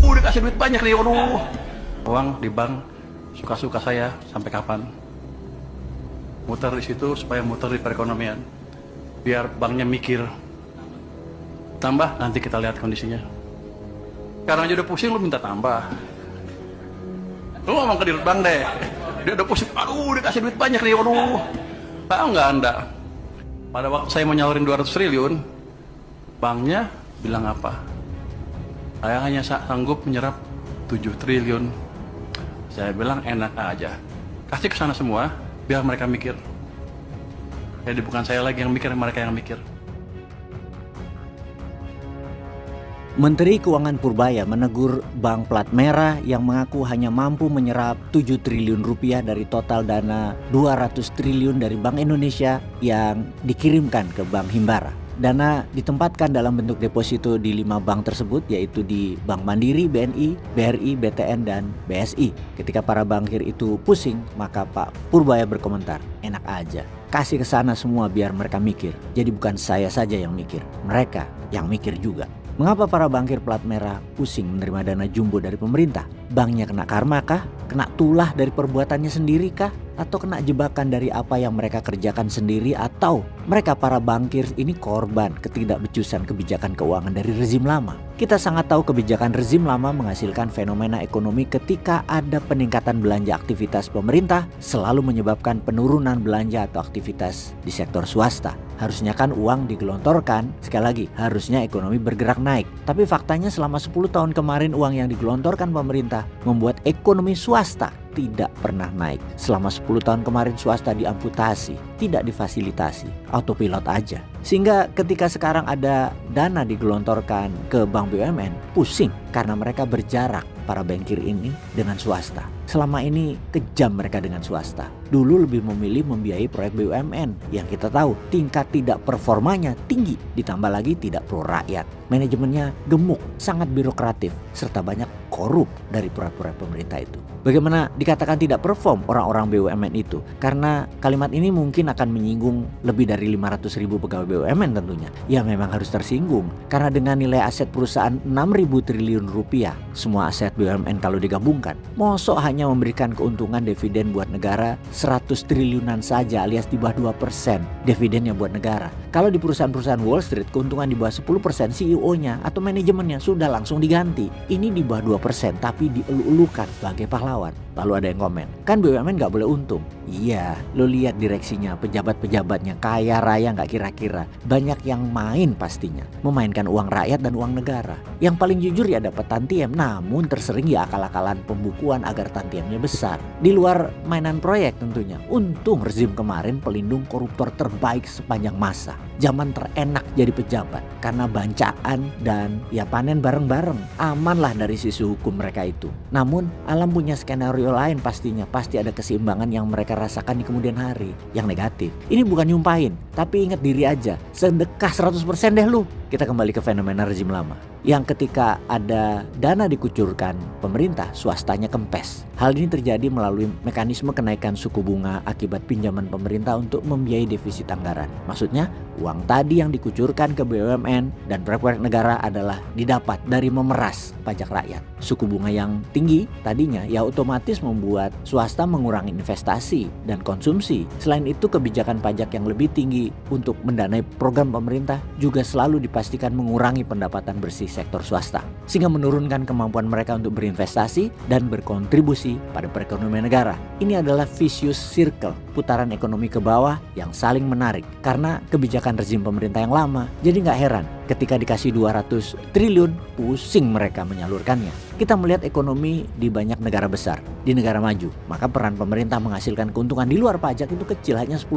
Udah kasih duit banyak nih, waduh. Uang di bank suka-suka saya sampai kapan? Muter di situ supaya muter di perekonomian. Biar banknya mikir. Tambah nanti kita lihat kondisinya. Karena aja udah pusing lu minta tambah. Lu ngomong ke dirut bank deh. Dia udah pusing. Aduh, dia kasih duit banyak nih, waduh. Tahu nggak Anda? Pada waktu saya mau nyalurin 200 triliun, banknya bilang apa? Saya hanya sanggup menyerap 7 triliun. Saya bilang enak aja. Kasih ke sana semua, biar mereka mikir. Jadi bukan saya lagi yang mikir, mereka yang mikir. Menteri Keuangan Purbaya menegur bank plat merah yang mengaku hanya mampu menyerap 7 triliun rupiah dari total dana 200 triliun dari Bank Indonesia yang dikirimkan ke Bank Himbara. Dana ditempatkan dalam bentuk deposito di 5 bank tersebut, yaitu di Bank Mandiri, BNI, BRI, BTN, dan BSI. Ketika para bankir itu pusing, maka Pak Purbaya berkomentar, enak aja, kasih ke sana semua biar mereka mikir. Jadi bukan saya saja yang mikir, mereka yang mikir juga. Mengapa para bankir plat merah pusing menerima dana jumbo dari pemerintah? Banknya kena karma kah? Kena tulah dari perbuatannya sendiri kah? Atau kena jebakan dari apa yang mereka kerjakan sendiri? Atau mereka para bankir ini korban ketidakbecusan kebijakan keuangan dari rezim lama? Kita sangat tahu kebijakan rezim lama menghasilkan fenomena ekonomi ketika ada peningkatan belanja aktivitas pemerintah selalu menyebabkan penurunan belanja atau aktivitas di sektor swasta. Harusnya kan uang digelontorkan, sekali lagi harusnya ekonomi bergerak naik. Tapi faktanya selama 10 tahun kemarin uang yang digelontorkan pemerintah membuat ekonomi swasta tidak pernah naik. Selama 10 tahun kemarin swasta diamputasi, tidak difasilitasi, autopilot aja. Sehingga ketika sekarang ada dana digelontorkan ke bank BUMN, pusing karena mereka berjarak para bankir ini dengan swasta. Selama ini kejam mereka dengan swasta. Dulu lebih memilih membiayai proyek BUMN yang kita tahu tingkat tidak performanya tinggi, ditambah lagi tidak pro rakyat. Manajemennya gemuk, sangat birokratif, serta banyak korup dari proyek-proyek pemerintah itu. Bagaimana dikatakan tidak perform orang-orang BUMN itu? Karena kalimat ini mungkin akan menyinggung lebih dari 500.000 pegawai BUMN tentunya. Ya memang harus tersinggung, karena dengan nilai aset perusahaan 6.000 triliun rupiah, semua aset BUMN kalau digabungkan, mosok hanya memberikan keuntungan dividen buat negara 100 triliunan saja, alias di bawah 2% dividennya buat negara. Kalau di perusahaan-perusahaan Wall Street keuntungan di bawah 10%, CEO-nya atau manajemennya sudah langsung diganti. Ini di bawah 2% tapi dielu-elukan sebagai pahlawan. Lalu ada yang komen, kan BUMN gak boleh untung. Iya, lo lihat direksinya, pejabat-pejabatnya kaya raya gak kira-kira. Banyak yang main pastinya, memainkan uang rakyat dan uang negara. Yang paling jujur ya dapat tantiem, namun tersering ya akal-akalan pembukuan agar tantiemnya besar. Di luar mainan proyek tentunya. Untung rezim kemarin pelindung koruptor terbaik sepanjang masa. Zaman terenak jadi pejabat karena bancaan dan ya panen bareng-bareng. Amanlah dari sisi hukum mereka itu. Namun alam punya skenario lain pastinya. Pasti ada keseimbangan yang mereka rasakan di kemudian hari yang negatif. Ini bukan nyumpahin, tapi ingat diri aja. Sedekah 100% deh lu. Kita kembali ke fenomena rezim lama. Yang ketika ada dana dikucurkan pemerintah, swastanya kempes. Hal ini terjadi melalui mekanisme kenaikan suku bunga akibat pinjaman pemerintah untuk membiayai defisit anggaran. Maksudnya, uang tadi yang dikucurkan ke BUMN dan proyek-proyek negara adalah didapat dari memeras pajak rakyat. Suku bunga yang tinggi tadinya ya otomatis membuat swasta mengurangi investasi dan konsumsi. Selain itu, kebijakan pajak yang lebih tinggi untuk mendanai program pemerintah juga selalu dipastikan mengurangi pendapatan bersih sektor swasta, sehingga menurunkan kemampuan mereka untuk berinvestasi dan berkontribusi pada perekonomian negara. Ini adalah vicious circle, putaran ekonomi ke bawah yang saling menarik karena kebijakan rezim pemerintah yang lama. Jadi nggak heran ketika dikasih 200 triliun, pusing mereka menyalurkannya. Kita melihat ekonomi di banyak negara besar, di negara maju, maka peran pemerintah menghasilkan keuntungan di luar pajak itu kecil, hanya 10%.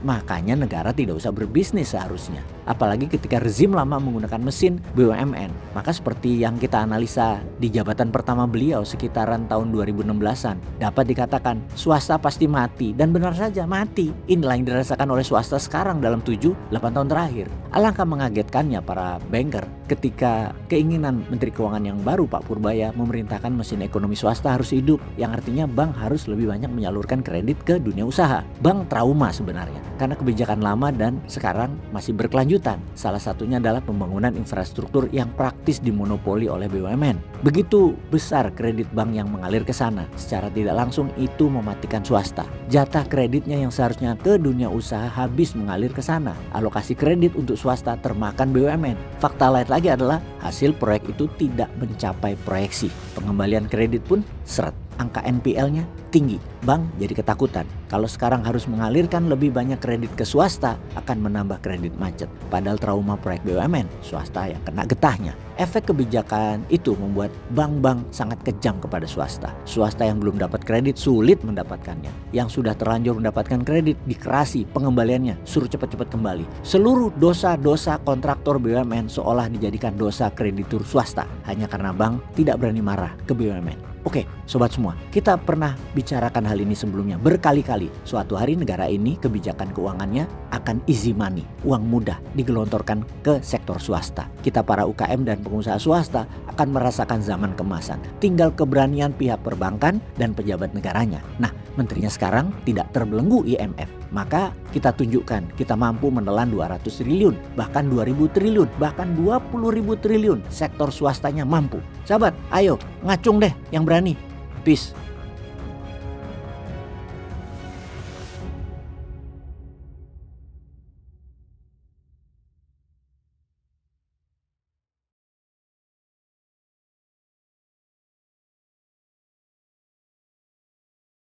Makanya negara tidak usah berbisnis seharusnya. Apalagi ketika rezim lama menggunakan mesin BUMN. Maka seperti yang kita analisa di jabatan pertama beliau sekitaran tahun 2016-an, dapat dikatakan swasta pasti mati, dan benar saja mati. Inilah yang dirasakan oleh swasta sekarang dalam 7-8 tahun terakhir. Alangkah mengagetkannya para banker ketika keinginan Menteri Keuangan yang baru Pak Purbaya memerintahkan mesin ekonomi swasta harus hidup, yang artinya bank harus lebih banyak menyalurkan kredit ke dunia usaha. Bank trauma sebenarnya karena kebijakan lama dan sekarang masih berkelanjutan. Salah satunya adalah pembangunan infrastruktur yang praktis dimonopoli oleh BUMN. Begitu besar kredit bank yang mengalir ke sana, secara tidak langsung itu mematikan swasta. Jatah kreditnya yang seharusnya ke dunia usaha habis mengalir ke sana. Alokasi kredit untuk swasta termakan BUMN. Fakta lain lagi adalah hasil proyek itu tidak mencapai proyeksi. Pengembalian kredit pun seret. Angka NPL-nya tinggi. Bank jadi ketakutan. Kalau sekarang harus mengalirkan lebih banyak kredit ke swasta, akan menambah kredit macet. Padahal trauma proyek BUMN, swasta yang kena getahnya. Efek kebijakan itu membuat bank-bank sangat kejam kepada swasta. Swasta yang belum dapat kredit sulit mendapatkannya. Yang sudah terlanjur mendapatkan kredit dikerasi pengembaliannya, suruh cepat-cepat kembali. Seluruh dosa-dosa kontraktor BUMN seolah dijadikan dosa kreditur swasta hanya karena bank tidak berani marah ke BUMN. Oke, sobat semua, kita pernah bicarakan hal ini sebelumnya berkali-kali. Suatu hari negara ini kebijakan keuangannya akan easy money, uang mudah digelontorkan ke sektor swasta. Kita para UKM dan pengusaha swasta akan merasakan zaman kemasan. Tinggal keberanian pihak perbankan dan pejabat negaranya. Nah, menterinya sekarang tidak terbelenggu IMF. Maka kita tunjukkan kita mampu menelan 200 triliun, bahkan 2000 triliun, bahkan 20.000 triliun. Sektor swastanya mampu. Sahabat, ayo ngacung deh yang berani. Peace.